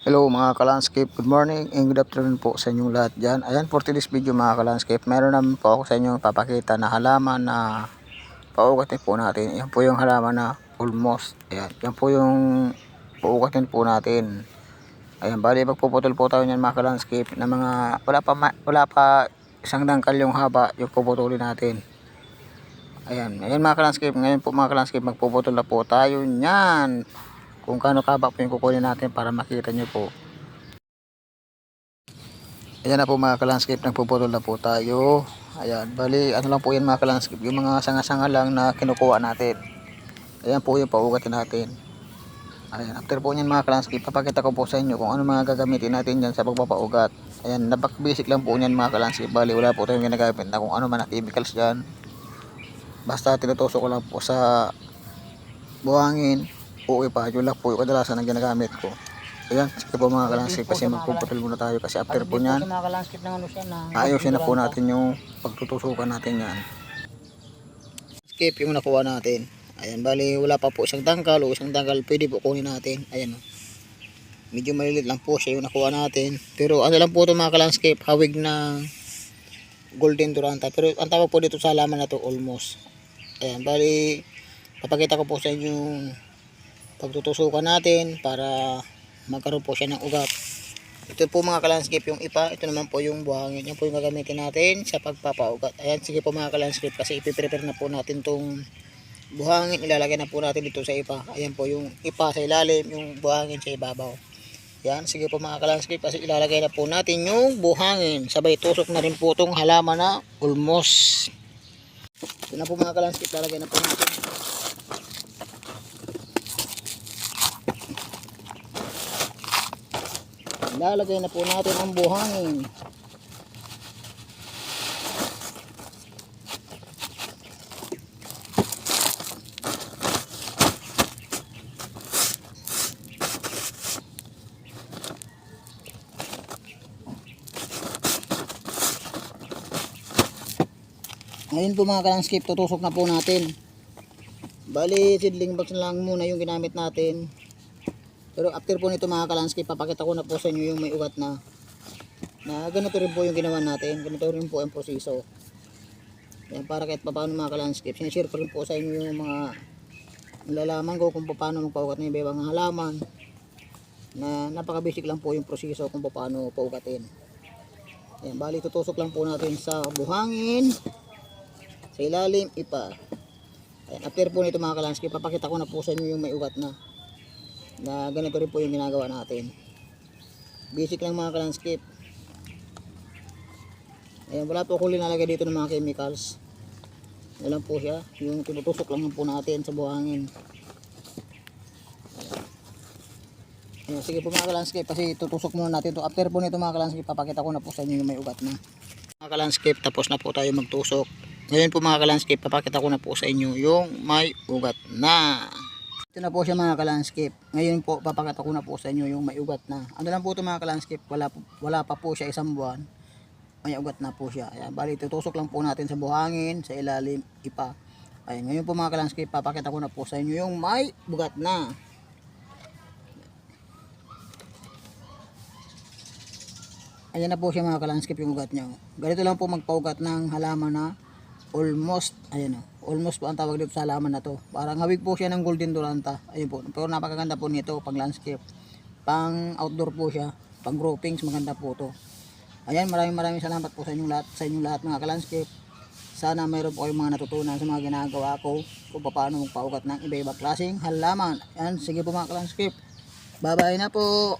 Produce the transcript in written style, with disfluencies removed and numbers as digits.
Hello mga ka-landscape, good morning and good afternoon po sa inyong lahat dyan. Ayan, for today's video mga ka-landscape, meron naman po ako sa inyo papakita na halaman na paugatin po natin. Yan po yung halaman na almost. Ayan, yan po yung paugatin po natin. Ayan, bali magpuputol po tayo niyan mga ka-landscape na mga wala pa isang dangkal yung haba yung puputulin natin. Ayan, ayan mga ka-landscape, ngayon po mga ka-landscape, magpuputol na po tayo niyan. Kung kano kaba po yung kukunin natin para makita nyo po. Ayan na po mga ka-landscape, nagpuputol na po tayo. Ayan, bali ano lang po yan mga ka-landscape, yung mga sanga-sanga lang na kinukuha natin. Ayan po yung paugatin natin. Ayan, after po nyan mga ka-landscape, papakita ko po sa inyo kung ano mga gagamitin natin dyan sa pagpapaugat. Ayan, napaka-basic lang po nyan mga ka-landscape. Bali wala po tayong ginagamit na kung ano man na chemicals dyan. Basta tinutusok ko lang po sa buhangin. Okay pa, yun lang po yung kadalasan na ginagamit ko. Ayan, sige po mga ka-landscape, kasi magpuputol muna tayo kasi after po nyan, ayusin na po natin yung pagtutusukan natin yan. Skip yung nakuha natin. Ayan, bali wala pa po isang tangkal o isang tangkal, pwede po kunin natin. Ayan o. Medyo malilit lang po siya yung nakuha natin. Pero ano lang po ito mga ka-landscape, hawig na golden duranta. Pero ang tawag po dito sa halaman na to almost. Ayan, bali papakita ko po sa inyo yung pagtutusukan natin para magkaroon po siya ng ugat. Ito po mga ka-landscape yung ipa, ito naman po yung buhangin. Yan po yung gagamitin natin sa pagpapaugat. Ayan, sige po mga ka-landscape, kasi ipiprepare na po natin tong buhangin, ilalagay na po natin dito sa ipa. Ayan po yung ipa sa ilalim, yung buhangin sa ibabaw. Yan, sige po mga ka-landscape, kasi ilalagay na po natin yung buhangin. Sabay tusok na rin po itong halaman na almost. Ito na po mga ka-landscape, ilalagay na po natin. Lalagay na po natin ang buhangin. Ngayon po mga ka-landscape, tutusok na po natin. Bali seedling box na lang muna yung ginamit natin. Pero after po nito mga ka-landscape, papakita ko na po sa inyo yung may ugat na ganito rin po yung ginawa natin. Ganito rin po ang proseso. Yan, para kahit paano mga ka-landscape, sinishare ko rin po sa inyo yung mga nalalaman ko kung paano magpaugat ng iba-ibang halaman. Na napaka-basic lang po yung proseso kung paano paugatin. Yan, bali tutusok lang po natin sa buhangin, sa ilalim, ipa. Ayan, after po nito mga ka-landscape, papakita ko na po sa inyo yung may ugat na ganito rin po yung ginagawa natin. Basic lang mga ka-landscape. Ayan, wala po akong linalagay dito ng mga chemicals. Ayan po siya, yung tinutusok lang po natin sa buhangin. Ayan, sige po mga ka-landscape, kasi tutusok muna natin to. After po nito mga ka-landscape, papakita ko na po sa inyo yung may ugat na. Mga ka-landscape, tapos na po tayo magtusok. Ngayon po mga ka-landscape, papakita ko na po sa inyo yung may ugat na. Ito na po siya mga ka-landscape. Ngayon po papakita ko na po sa inyo yung may ugat na. Ano lang po ito mga ka-landscape, wala pa po siya isang buwan. May ugat na po siya. Ayan, bali tutusok lang po natin sa buhangin, sa ilalim, ipa. Ayan, ngayon po mga ka-landscape, papakita ko na po sa inyo yung may ugat na. Ayan na po siya mga ka-landscape yung ugat niya. Ganito lang po magpaugat ng halaman na almost. Ayan o. Almost po ang tawag dito sa halaman na to. Parang hawig po siya ng golden duranta. Ayun po. Pero napakaganda po nito pang landscape. Pang outdoor po siya. Pang groupings, maganda po to. Ayan, maraming salamat po sa inyong lahat mga ka-landscape. Sana mayroon po kayong mga natutunan sa mga ginagawa ko kung paano magpaugat ng iba-ibang klaseng halaman. Ayan, sige po mga ka-landscape. Bye bye na po.